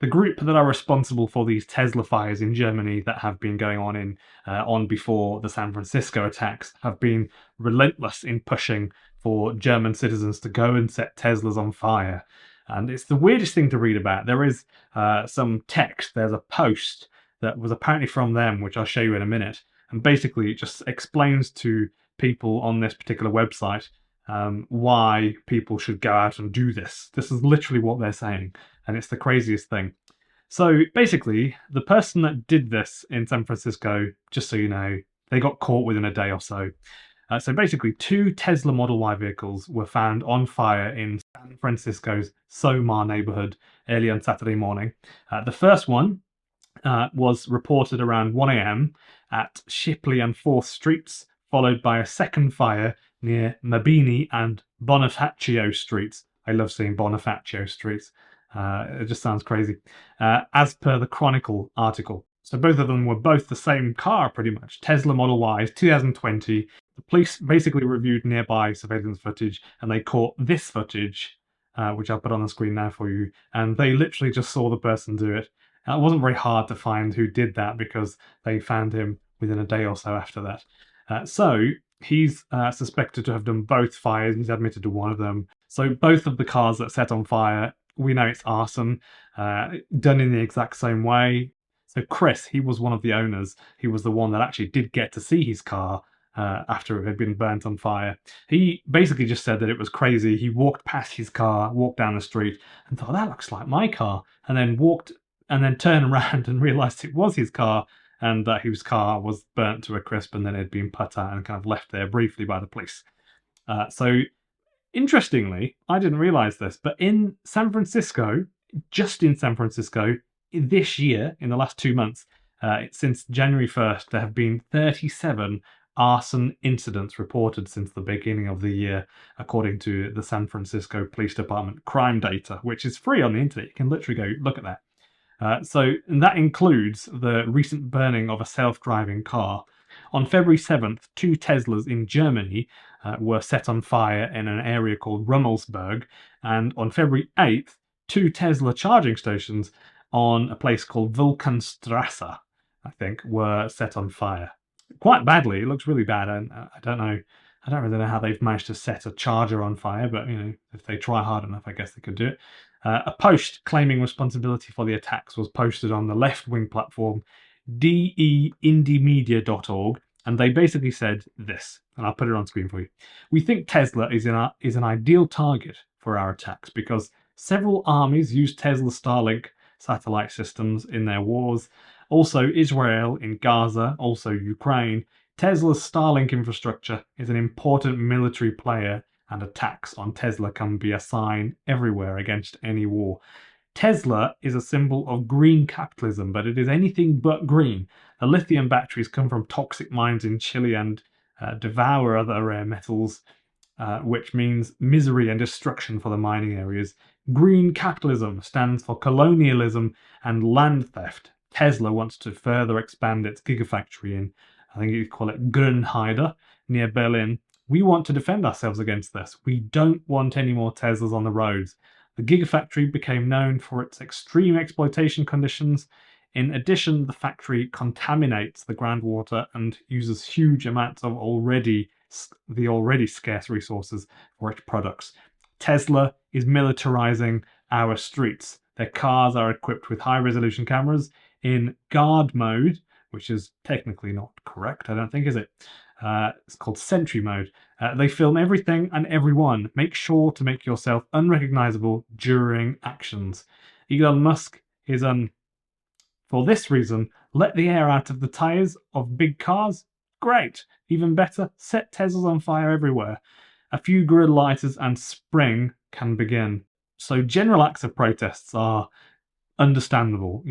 The group that are responsible for these Tesla fires in Germany that have been going on before the San Francisco attacks have been relentless in pushing for German citizens to go and set Teslas on fire. And it's the weirdest thing to read about. There is some text, there's a post that was apparently from them, which I'll show you in a minute. And basically, it just explains to people on this particular website why people should go out and do this. This is literally what they're saying, and it's the craziest thing. So basically, the person that did this in San Francisco, just so you know, they got caught within a day or so. So basically, 2 Tesla Model Y vehicles were found on fire in San Francisco's Somar neighborhood early on Saturday morning. The first one was reported around 1 a.m. at Shipley and 4th Streets, followed by a second fire near Mabini and Bonifacio Streets. I love seeing Bonifacio Streets. It just sounds crazy. As per the Chronicle article. So both of them were both the same car, pretty much. Tesla Model Ys, 2020. The police basically reviewed nearby surveillance footage, and they caught this footage, which I'll put on the screen now for you, and they literally just saw the person do it. It wasn't very hard to find who did that because they found him within a day or so after that. So he's suspected to have done both fires. He's admitted to one of them. So both of the cars that set on fire, we know it's arson, done in the exact same way. So Chris, he was one of the owners. He was the one that actually did get to see his car after it had been burnt on fire. He basically just said that it was crazy. He walked past his car, walked down the street, and thought, that looks like my car, and then turned around and realised it was his car, and that his car was burnt to a crisp, and then it had been put out and kind of left there briefly by the police. So interestingly, I didn't realise this, but in San Francisco, just in San Francisco, this year, in the last 2 months, since January 1st, there have been 37 arson incidents reported since the beginning of the year, according to the San Francisco Police Department crime data, which is free on the internet. You can literally go look at that. And that includes the recent burning of a self-driving car. On February 7th, 2 Teslas in Germany were set on fire in an area called Rummelsburg, and on February 8th, 2 Tesla charging stations on a place called Vulkanstrasse, I think, were set on fire. Quite badly. It looks really bad, and I don't really know how they've managed to set a charger on fire, but if they try hard enough, I guess they could do it. A post claiming responsibility for the attacks was posted on the left-wing platform deindymedia.org, and they basically said this, and I'll put it on screen for you. We think Tesla is an ideal target for our attacks because several armies use Tesla Starlink satellite systems in their wars. Also Israel in Gaza, also Ukraine. Tesla's Starlink infrastructure is an important military player, and attacks on Tesla can be a sign everywhere against any war. Tesla is a symbol of green capitalism, but it is anything but green. The lithium batteries come from toxic mines in Chile and devour other rare metals, which means misery and destruction for the mining areas. Green capitalism stands for colonialism and land theft. Tesla wants to further expand its gigafactory in, I think you call it Grünheide, near Berlin. We want to defend ourselves against this. We don't want any more Teslas on the roads. The gigafactory became known for its extreme exploitation conditions. In addition, the factory contaminates the groundwater and uses huge amounts of the already scarce resources for its products. Tesla is militarizing our streets. Their cars are equipped with high-resolution cameras in guard mode, which is technically not correct, I don't think, is it? It's called sentry mode. They film everything and everyone. Make sure to make yourself unrecognizable during actions. Elon Musk is for this reason, let the air out of the tires of big cars. Great. Even better, set Teslas on fire everywhere. A few guerrilla lighters and spring can begin. So general acts of protests are understandable.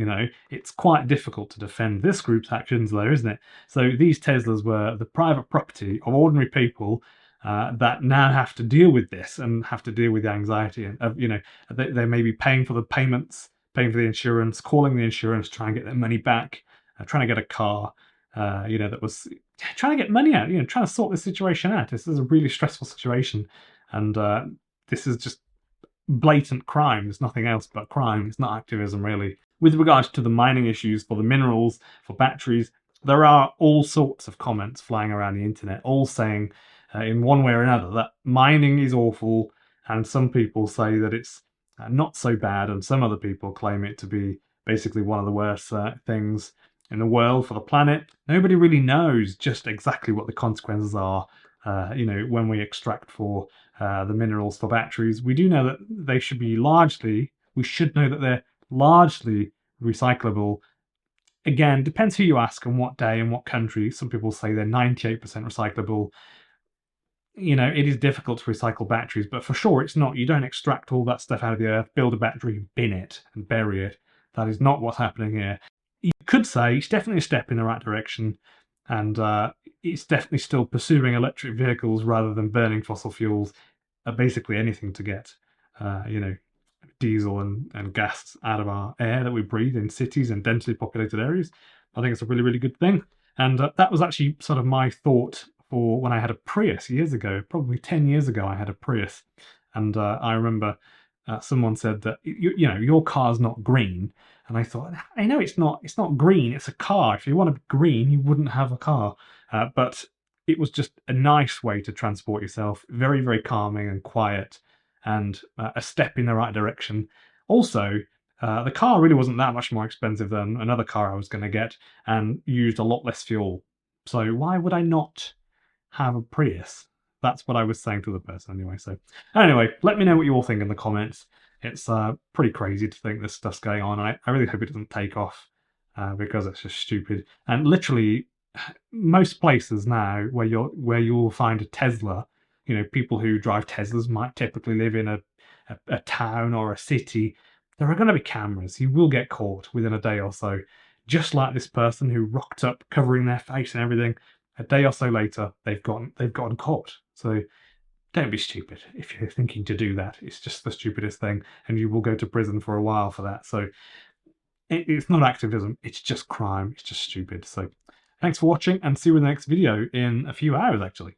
It's quite difficult to defend this group's actions though, isn't it? So these Teslas were the private property of ordinary people that now have to deal with this and have to deal with the anxiety of, they may be paying for the payments, paying for the insurance, calling the insurance, trying to get their money back, trying to get a car, that was trying to get money out, trying to sort this situation out. This is a really stressful situation, and this is just blatant crime. It's nothing else but crime. It's not activism, really. With regards to the mining issues for the minerals, for batteries, there are all sorts of comments flying around the internet, all saying in one way or another that mining is awful, and some people say that it's not so bad, and some other people claim it to be basically one of the worst things in the world for the planet. Nobody really knows just exactly what the consequences are. When we extract for the minerals for batteries, we do know that they should be largely. We should know that they're largely recyclable. Again, depends who you ask and what day and what country. Some people say they're 98% recyclable. It is difficult to recycle batteries, but for sure it's not. You don't extract all that stuff out of the earth, build a battery, bin it, and bury it. That is not what's happening here. You could say it's definitely a step in the right direction, and it's definitely still pursuing electric vehicles rather than burning fossil fuels. Basically anything to get, diesel and gas out of our air that we breathe in cities and densely populated areas. I think it's a really, really good thing. And that was actually sort of my thought for when I had a Prius years ago, probably 10 years ago. I had a Prius, and I remember someone said that your car's not green, and I thought, I know it's not. It's not green. It's a car. If you want to be green, you wouldn't have a car. But it was just a nice way to transport yourself. Very, very calming and quiet, and a step in the right direction. Also, the car really wasn't that much more expensive than another car I was going to get, and used a lot less fuel. So why would I not have a Prius? That's what I was saying to the person anyway. So anyway, let me know what you all think in the comments. It's pretty crazy to think this stuff's going on. I really hope it doesn't take off because it's just stupid. And literally, most places now where you'll find a Tesla, people who drive Teslas might typically live in a town or a city. There are going to be cameras. You will get caught within a day or so, just like this person who rocked up covering their face and everything. A day or so later, they've gotten caught. So don't be stupid if you're thinking to do that. It's just the stupidest thing, and you will go to prison for a while for that. So it's not activism. It's just crime. It's just stupid. So thanks for watching, and see you in the next video in a few hours, actually.